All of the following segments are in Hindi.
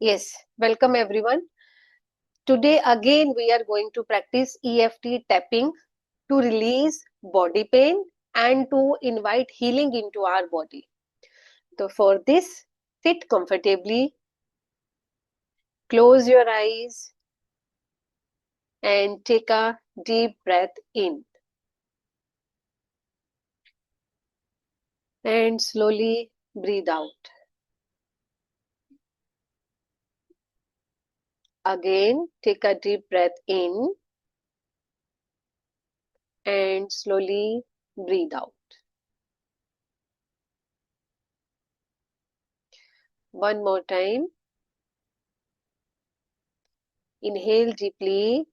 Yes, welcome everyone. Today again we are going to practice EFT tapping to release body pain and to invite healing into our body. So for this, sit comfortably, close your eyes and take a deep breath in and slowly breathe out. Again, take a deep breath in and slowly breathe out. One more time. Inhale deeply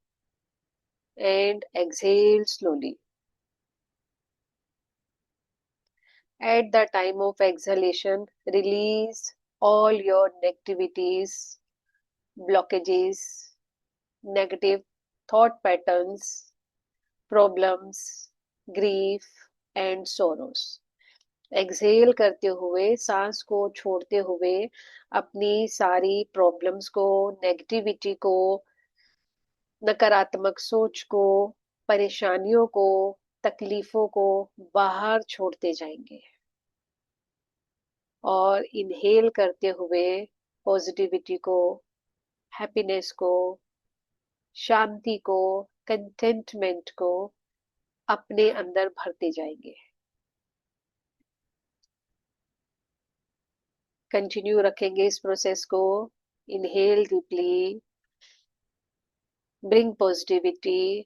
and exhale slowly. At the time of exhalation, release all your negativities, blockages, negative thought patterns, problems, grief and sorrows. Exhale करते हुए सांस को छोड़ते हुए अपनी सारी प्रॉब्लम्स को, नेगेटिविटी को, नकारात्मक सोच को, परेशानियों को, तकलीफों को बाहर छोड़ते जाएंगे और इनहेल करते हुए पॉजिटिविटी को, हैप्पीनेस को, शांति को, कंटेंटमेंट को अपने अंदर भरते जाएंगे. कंटिन्यू रखेंगे इस प्रोसेस को. Inhale deeply, bring positivity,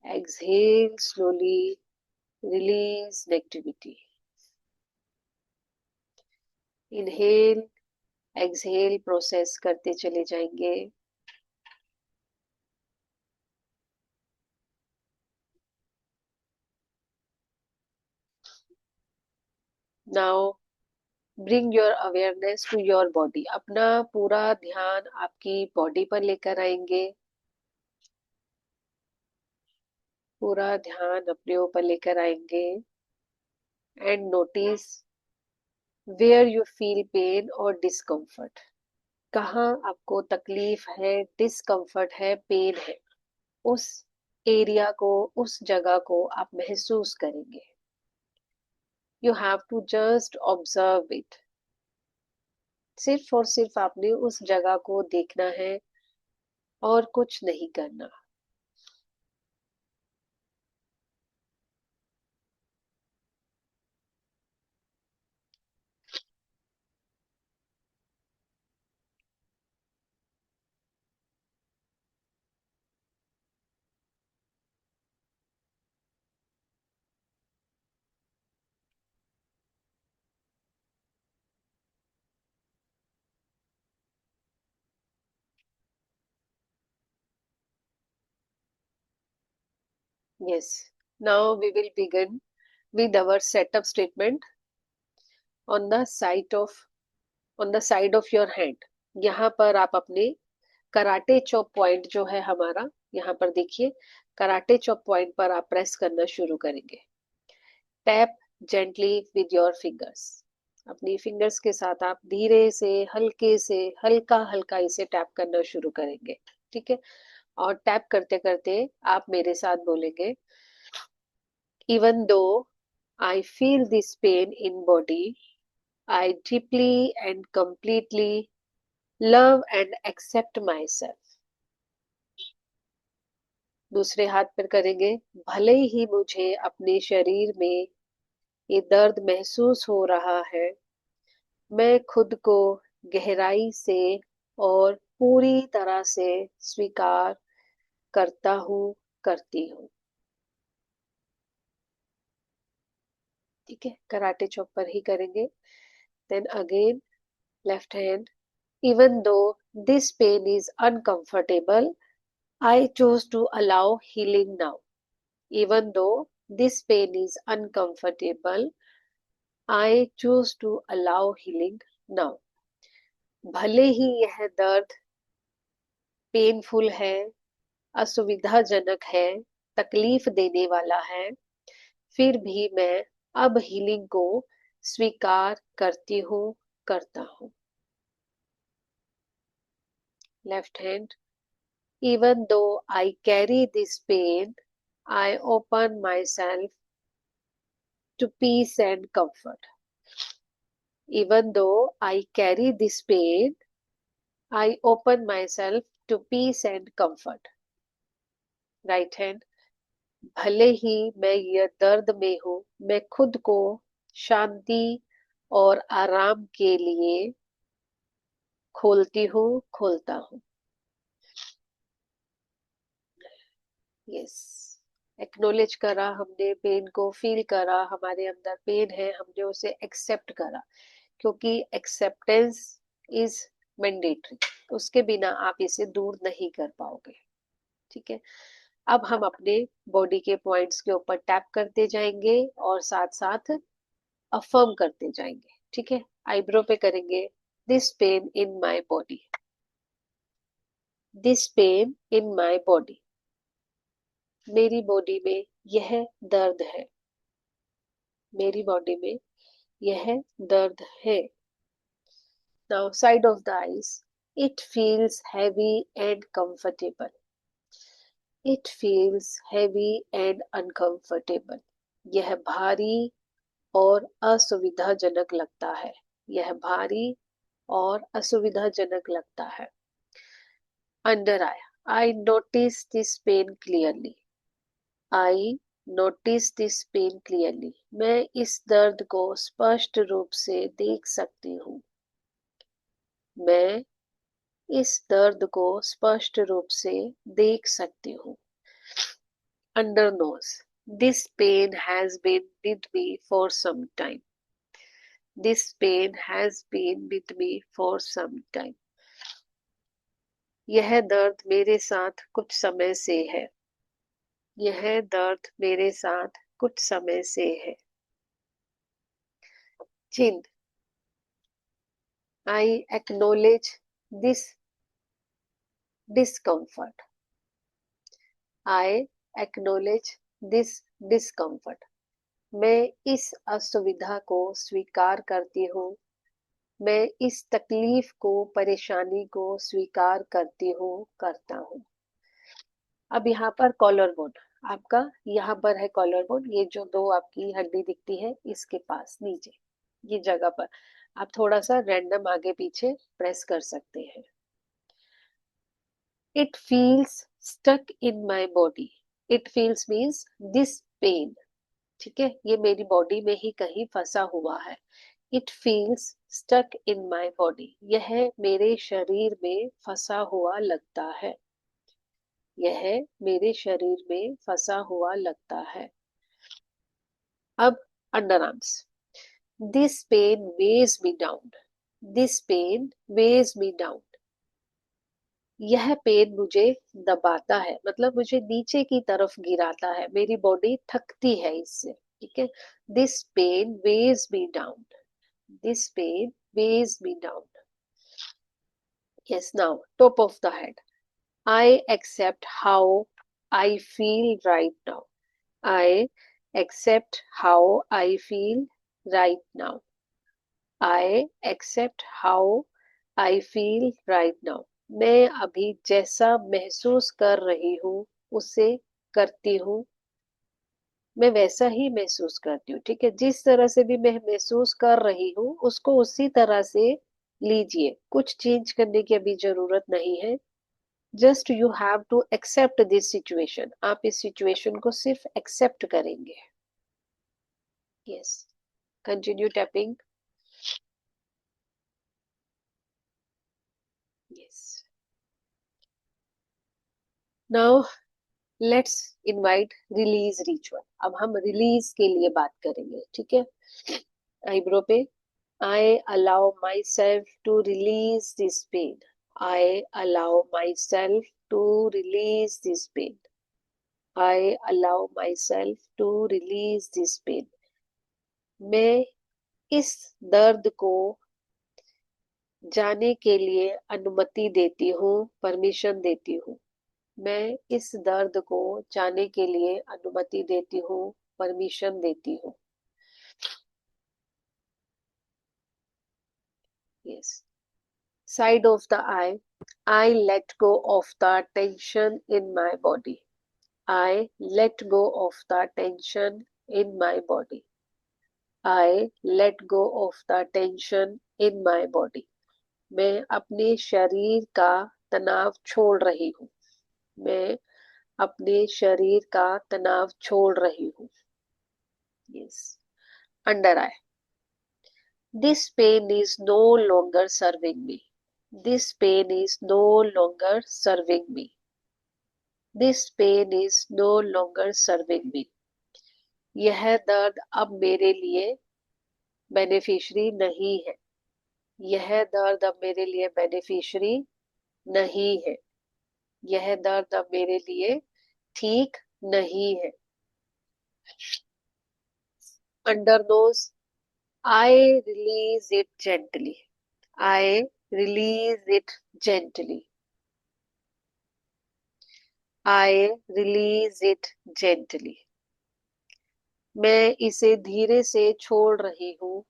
exhale slowly, release negativity. Inhale exhale process करते चले जाएंगे. Now bring your awareness to your body. अपना पूरा ध्यान आपकी बॉडी पर लेकर आएंगे. पूरा ध्यान अपने ऊपर लेकर आएंगे and notice where you feel pain और डिस्कम्फर्ट. कहाँ आपको तकलीफ है, डिस्कम्फर्ट है, पेन है, उस एरिया को, उस जगह को आप महसूस करेंगे. You have to just observe it. सिर्फ और सिर्फ आपने उस जगह को देखना है और कुछ नहीं करना. Yes. Now we will begin with our setup statement. On the side of on the side of your hand. यहाँ पर आप अपने कराटे चॉप पॉइंट जो है हमारा, यहाँ पर देखिए कराटे चॉप पॉइंट पर आप प्रेस करना शुरू करेंगे. Tap gently with your fingers. अपनी फिंगर्स के साथ आप धीरे से हल्का हल्का इसे टैप करना शुरू करेंगे. ठीक है. और टैप करते करते आप मेरे साथ बोलेंगे, even though I feel this pain in body, I deeply and completely love and accept myself. दूसरे हाथ पर करेंगे, भले ही मुझे अपने शरीर में ये दर्द महसूस हो रहा है, मैं खुद को गहराई से और पूरी तरह से स्वीकार करता हूँ, करती हूँ. ठीक है. कराटे चॉप पर ही करेंगे. Then again left hand. Even though this pain is uncomfortable, I choose to allow healing now. Even though this pain is uncomfortable, I choose to allow healing now. भले ही यह दर्द पेनफुल है, असुविधाजनक है, तकलीफ देने वाला है, फिर भी मैं अब हीलिंग को स्वीकार करती हूँ, करता हूँ. Left hand. Even though I carry this pain, I open myself to peace and comfort. Even though I carry this pain, I open myself to peace and comfort. Right hand. भले ही मैं ये दर्द में हूँ, मैं खुद को शांति और आराम के लिए खोलता हूँ. यस, एक्नोलेज करा हमने, पेन को फील करा, हमारे अंदर पेन है, हमने उसे एक्सेप्ट करा, क्योंकि एक्सेप्टेंस इज मैंडेटरी. उसके बिना आप इसे दूर नहीं कर पाओगे. ठीक है. अब हम अपने बॉडी के पॉइंट्स के ऊपर टैप करते जाएंगे और साथ साथ अफर्म करते जाएंगे. ठीक है. आईब्रो पे करेंगे, this pain in my body, this pain in my body. मेरी बॉडी में यह दर्द है, मेरी बॉडी में यह दर्द है. Now side of the eyes, it feels heavy and comfortable, it feels heavy and uncomfortable. यह भारी और असुविधाजनक लगता है, यह भारी और असुविधाजनक लगता है. Under eye notice this pain clearly, I notice this pain clearly. मैं इस दर्द को स्पष्ट रूप से देख सकती हूँ, मैं इस दर्द को स्पष्ट रूप से देख सकती हूँ. Under nose, this pain has been with me for some time, this pain has been with me for some time. यह दर्द मेरे साथ कुछ समय से है, यह दर्द मेरे साथ कुछ समय से है. चिन, I acknowledge this discomfort, I acknowledge this discomfort. मैं इस असुविधा को स्वीकार करती हूँ, मैं इस तकलीफ को, परेशानी को स्वीकार करती हूँ, करता हूँ. अब यहाँ पर कॉलर बोन, आपका यहाँ पर है कॉलर बोन, ये जो दो आपकी हड्डी दिखती है इसके पास नीचे ये जगह पर आप थोड़ा सा रैंडम आगे पीछे प्रेस कर सकते हैं. It feels stuck in my body, it feels means this pain. ठीक है, ये मेरी बॉडी में ही कहीं फंसा हुआ है. It feels stuck in my body, यह मेरे शरीर में फंसा हुआ लगता है, यह मेरे शरीर में फंसा हुआ लगता है. अब under arms, this pain weighs me down, this pain weighs me down. यह पेन मुझे दबाता है, मतलब मुझे नीचे की तरफ गिराता है, मेरी बॉडी थकती है इससे. ठीक है. This pain weighs me down, this pain weighs me down. Yes. Now top of the head, I accept how I feel right now, I accept how I feel right now, I accept how I feel right now. मैं अभी जैसा महसूस कर रही हूँ उसे करती हूँ, मैं वैसा ही महसूस करती हूँ. ठीक है. जिस तरह से भी मैं महसूस कर रही हूँ उसको उसी तरह से लीजिए, कुछ चेंज करने की अभी जरूरत नहीं है. Just you have to accept this situation, आप इस सिचुएशन को सिर्फ एक्सेप्ट करेंगे. Yes. Continue tapping. Yes. Now let's invite release ritual. अब हम रिलीज के लिए बात करेंगे. ठीक है. आईब्रो पे, I allow myself to release this pain, I allow myself to release this pain, I allow myself to release this pain. मैं इस दर्द को जाने के लिए अनुमति देती हूँ, परमिशन देती हूँ. मैं इस दर्द को जाने के लिए अनुमति देती हूँ, परमिशन देती हूँ. Yes. Side of the I, I let go of the tension in my body. I let go of the tension in my body. I let go of the tension in my body. मैं अपने शरीर का तनाव छोड़ रही हूँ. मैं अपने शरीर का तनाव छोड़ रही हूँ. Yes. Under eye. This pain is no longer serving me. This pain is no longer serving me. This pain is no longer serving me. यह दर्द अब मेरे लिए बेनिफिशियरी नहीं है. यह दर्द अब मेरे लिए बेनिफिशियरी नहीं है. यह दर्द अब मेरे लिए ठीक नहीं है. Under nose. I release it gently. I release it gently. I release it gently. मैं इसे धीरे से छोड़ रही हूँ.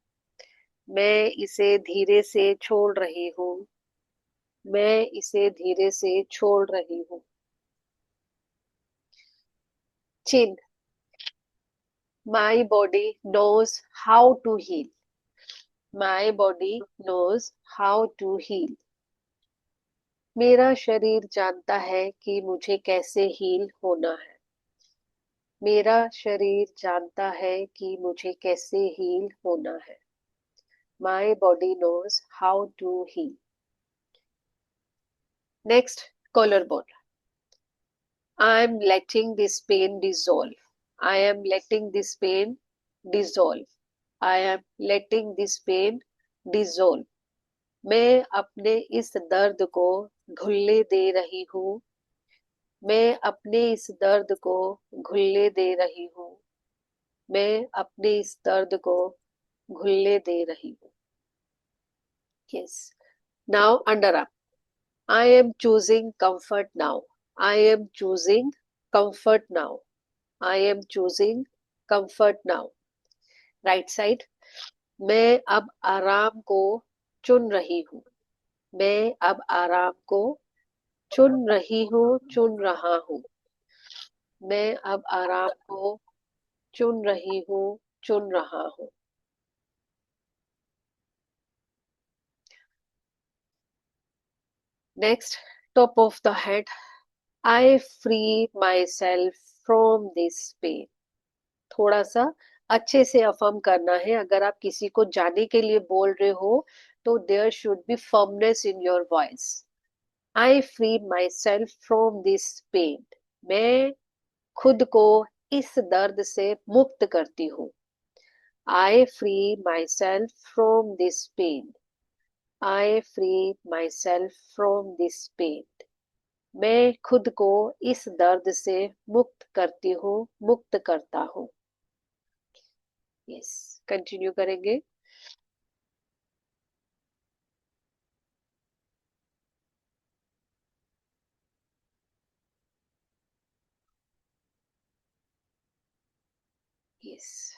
मैं इसे धीरे से छोड़ रही हूँ. मैं इसे धीरे से छोड़ रही हूँ. चिन. My body knows how to heal. My body knows how to heal. मेरा शरीर जानता है कि मुझे कैसे हील होना है. मेरा शरीर जानता है कि मुझे कैसे हील होना है. My body knows how to heal. Next, collarbone. I am letting this pain dissolve. I am letting this pain dissolve. I am letting this pain dissolve. मैं अपने इस दर्द को घुलने दे रही हूँ. मैं अपने इस दर्द को घुलने दे रही हूँ. मैं अपने इस दर्द को घुलने दे रही हूँ. Yes. Now underarm. I am choosing comfort now. I am choosing comfort now. I am choosing comfort now. Right side. मैं अब आराम को चुन रही हूँ. मैं अब आराम को चुन रही हूँ, चुन रहा हूँ. मैं अब आराम को चुन रही हूँ, चुन रहा हूँ. Next, top of the head. I free myself from this pain. थोड़ा सा अच्छे से अफर्म करना है. अगर आप किसी को जाने के लिए बोल रहे हो तो there should be firmness in your voice. I free myself from this pain. मैं खुद को इस दर्द से मुक्त करती हूँ. I free myself from this pain. I free myself from this pain. मैं खुद को इस दर्द से मुक्त करती हूँ, मुक्त करता हूँ. यस, कंटिन्यू करेंगे. Yes.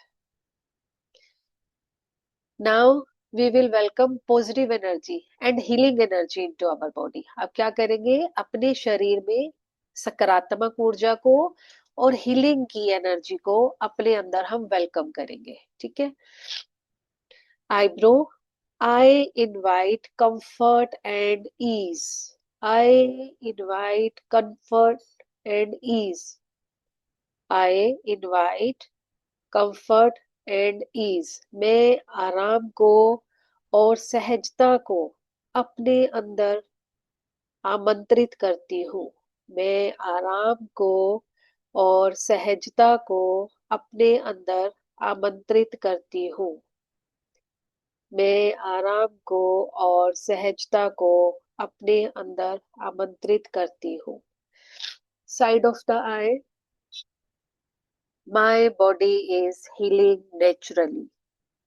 Now we will welcome positive energy and healing energy into our body. अब क्या करेंगे? अपने शरीर में सकारात्मक ऊर्जा को और हीलिंग की एनर्जी को अपने अंदर हम वेलकम करेंगे. ठीक है. Eyebrow. I invite comfort and ease. I invite comfort and ease. I invite comfort and ease. मैं आराम को और सहजता को अपने अंदर आमंत्रित करती हूँ. मैं आराम को और सहजता को अपने अंदर आमंत्रित करती हूँ. मैं आराम को और सहजता को अपने अंदर आमंत्रित करती हूँ. Side of the I. My body is healing naturally.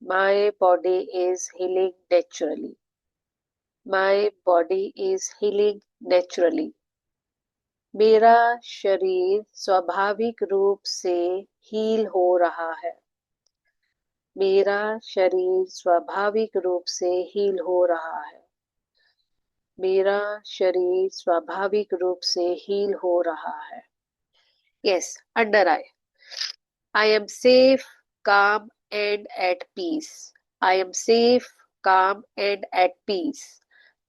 My body is healing naturally. My body is healing naturally. मेरा शरीर स्वाभाविक रूप से हील हो रहा है. मेरा शरीर स्वाभाविक रूप से हील हो रहा है. मेरा शरीर स्वाभाविक रूप से हील हो रहा है. Yes, under I. I am safe, calm and at peace. I am safe, calm and at peace.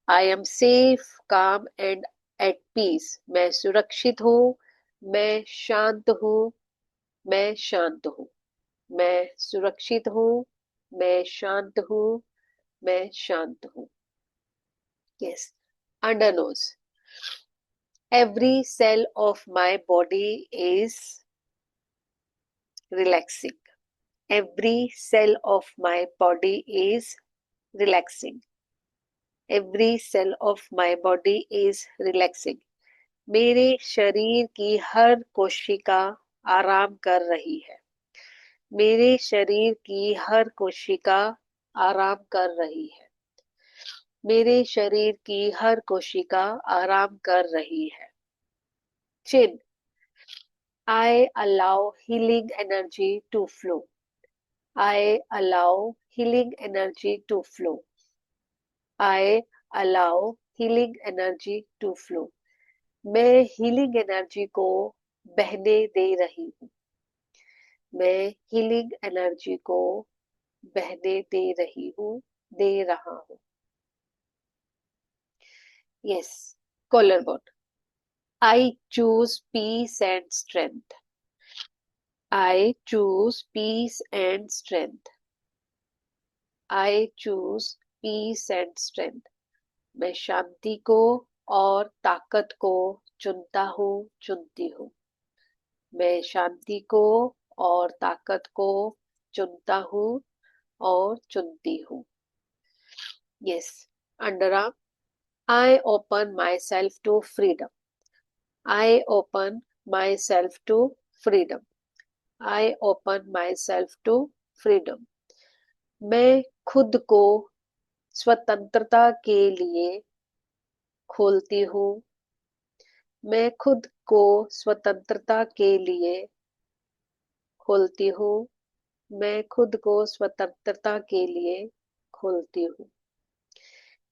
I am safe, calm and at peace. मैं सुरक्षित हूँ, मैं शांत हूँ, मैं शांत हूँ. मैं सुरक्षित हूँ, मैं शांत हूँ, मैं शांत हूँ. Yes. Under nose. Every cell of my body is relaxing. Every cell of my body is relaxing. Every cell of my body is relaxing. मेरे शरीर की हर कोशिका आराम कर रही है. मेरे शरीर की हर कोशिका आराम कर रही है. मेरे शरीर की हर कोशिका आराम कर रही है. चिन. I allow healing energy to flow. I allow healing energy to flow. I allow healing energy to flow. मैं हीलिंग एनर्जी को बहने दे रही हूँ. मैं हीलिंग एनर्जी को बहने दे रही हूँ, दे रहा हूँ. Yes. Collarbone. I choose peace and strength. I choose peace and strength. I choose peace and strength. मैं शांति को और ताकत को चुनता हूँ, चुनती हूँ. मैं शांति को और ताकत को चुनता हूँ और चुनती हूँ. Yes. Underarm. I open myself to freedom. I open myself to freedom. I open myself to freedom. मैं खुद को स्वतंत्रता के लिए खोलती हूँ. मैं खुद को स्वतंत्रता के लिए खोलती हूँ. मैं खुद को स्वतंत्रता के लिए खोलती हूँ.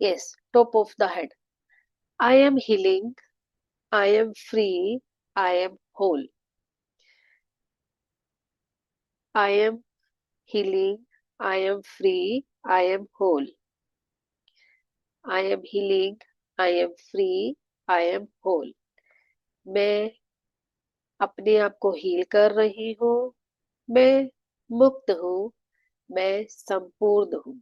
Yes. Top of the head. I am healing. I am free. I am whole. I am healing. I am free. I am whole. I am healing. I am free. I am whole. मैं अपने आप को हील कर रही हूँ. मैं मुक्त हूँ. मैं संपूर्ण हूँ.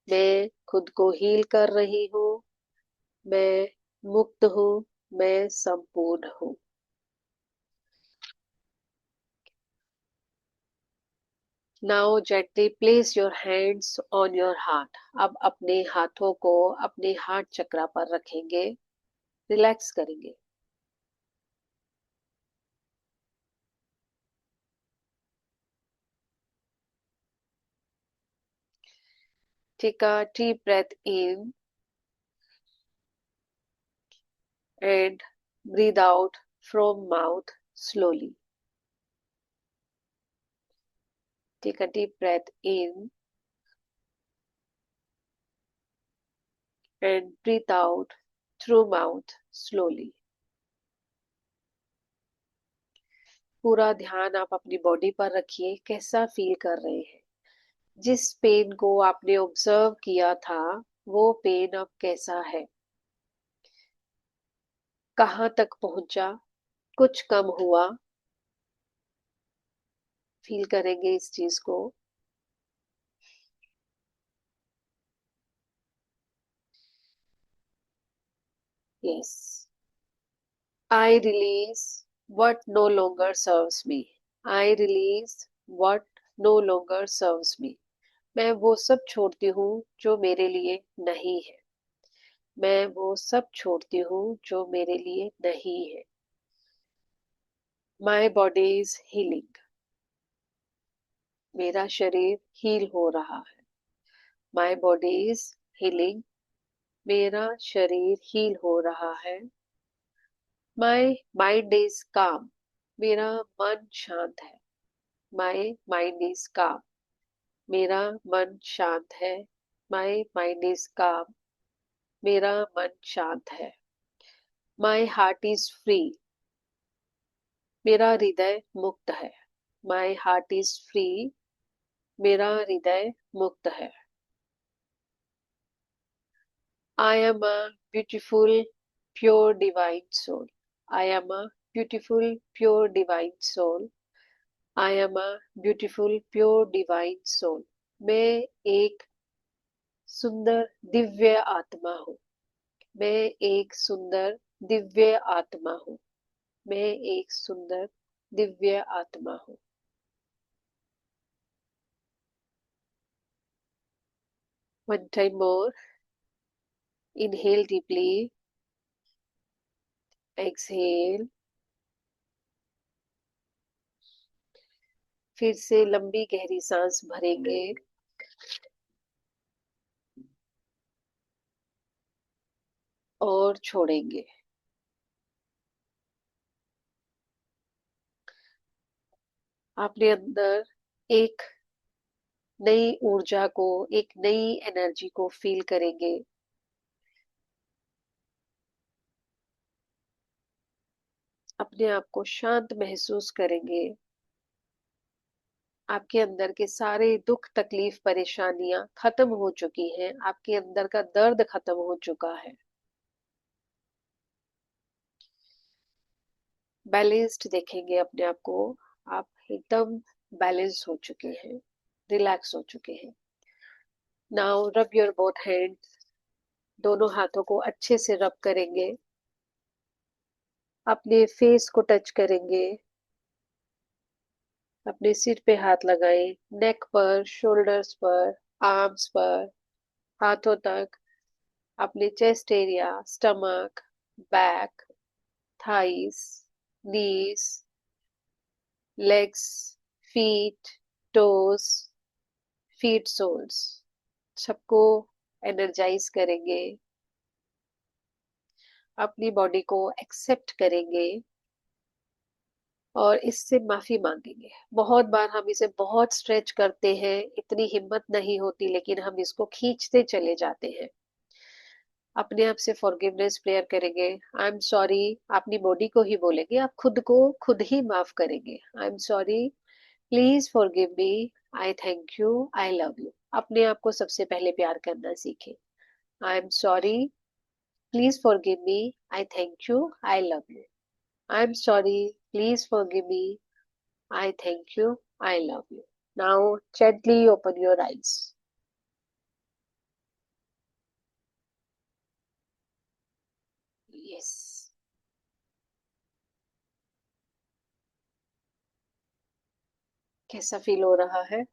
मैं खुद को हील कर रही हूँ. मैं मुक्त हूँ. मैं संपूर्ण हूँ. Now gently place your hands on your heart. अब अपने हाथों को अपने हार्ट चक्रा पर रखेंगे. रिलैक्स करेंगे. Take a deep breath in and breathe out from mouth slowly. Take a deep breath in and breathe out through mouth slowly. पूरा ध्यान आप अपनी बॉडी पर रखिए. कैसा फील कर रहे हैं? जिस पेन को आपने ऑब्जर्व किया था वो पेन अब कैसा है? कहाँ तक पहुंचा? कुछ कम हुआ? फील करेंगे इस चीज को. Yes. I release what no longer serves me. I release what no longer serves me. मैं वो सब छोड़ती हूँ जो मेरे लिए नहीं है. मैं वो सब छोड़ती हूँ जो मेरे लिए नहीं है. My body is healing. मेरा शरीर हील हो रहा है. My body is healing. मेरा शरीर हील हो रहा है. My mind is calm. मेरा मन शांत है. My mind is calm. मेरा मन शांत है. My mind is calm. मेरा मन शांत है। My heart is free. मेरा हृदय मुक्त है। My heart is free. मेरा हृदय मुक्त है। I am a beautiful, pure divine soul. I am a beautiful, pure divine soul. I am a beautiful, pure divine soul. मैं एक सुंदर दिव्य आत्मा हूँ। मैं एक सुंदर दिव्य आत्मा हूँ। मैं एक सुंदर दिव्य आत्मा हूँ। One time more. Inhale deeply. Exhale. फिर से लंबी गहरी सांस भरेंगे और छोड़ेंगे। अपने अंदर एक नई ऊर्जा को, एक नई एनर्जी को फील करेंगे। अपने आप को शांत महसूस करेंगे। आपके अंदर के सारे दुख तकलीफ परेशानियां खत्म हो चुकी हैं। आपके अंदर का दर्द खत्म हो चुका है। बैलेंस्ड देखेंगे अपने आप को। आप एकदम बैलेंस हो चुके हैं, रिलैक्स हो चुके हैं। Now rub your both hands. दोनों हाथों को अच्छे से रब करेंगे। अपने फेस को टच करेंगे। अपने सिर पे हाथ लगाएं, नेक पर, शोल्डर्स पर, आर्म्स पर, हाथों तक। अपने chest area, stomach, back, thighs, knees, legs, feet, toes, feet soles, सबको एनर्जाइज करेंगे। अपनी बॉडी को एक्सेप्ट करेंगे और इससे माफी मांगेंगे। बहुत बार हम इसे बहुत स्ट्रेच करते हैं, इतनी हिम्मत नहीं होती, लेकिन हम इसको खींचते चले जाते हैं। अपने आप से फॉरगिवनेस प्रेयर करेंगे। I am sorry. अपनी बॉडी को ही बोलेंगे, आप खुद को खुद ही माफ करेंगे। I am sorry, please forgive me, I thank you, I love you. अपने आप को सबसे पहले प्यार करना सीखें। I am sorry, please forgive me, I thank you, I love you. I am sorry, please forgive me, I thank you, I love you. Now gently open your eyes. Yes. कैसा फील हो रहा है?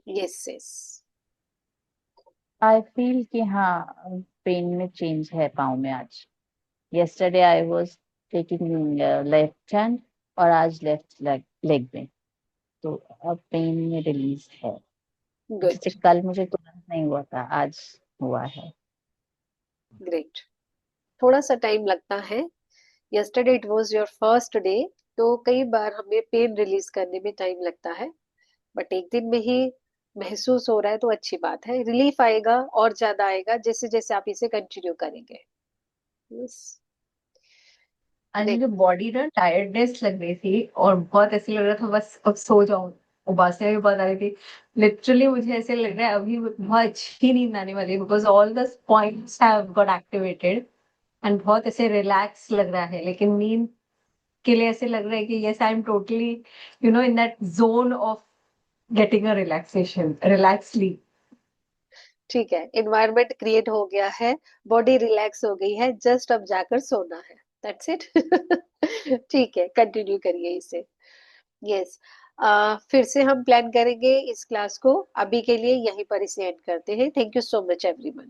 Yes yes. आई फील कि हाँ, पेन में चेंज है पाँव में आज। yesterday I was taking left hand और आज लेफ्ट लेग में, तो अब पेन में रिलीज है। गुड। जैसे कल मुझे तुरंत नहीं हुआ था, आज हुआ है। ग्रेट। थोड़ा सा टाइम लगता है। Yesterday it was your first day, तो कई बार हमें पेन रिलीज करने में टाइम लगता है, बट एक दिन में ही महसूस हो रहा है तो अच्छी बात है। रिलीफ आएगा और ज्यादा आएगा जैसे जैसे आप इसे कंटिन्यू करेंगे। यस। आज ग्रेट। मुझे बॉडी ना टायर्डनेस लग रही थी और बहुत ऐसे लग रहा था बस अब सो जाऊं। उबासियां भी बहुत आ रही थी। लिटरली मुझे ऐसे लग रहा है अभी बहुत अच्छी नींद आने वाली है, because all the points have got activated and बहुत ऐसे रिलैक्स लग रहा है। लेकिन नींद के लिए ऐसे लग रहा है कि yes I am totally in that zone of getting a relaxation, relax sleep. ठीक है, एनवायरनमेंट क्रिएट हो गया है, बॉडी रिलैक्स हो गई है, जस्ट अब जाकर सोना है। That's it. ठीक है, कंटिन्यू करिए इसे। यस। फिर से हम प्लान करेंगे इस क्लास को। अभी के लिए यहीं पर इसे एंड करते हैं। Thank you so much everyone.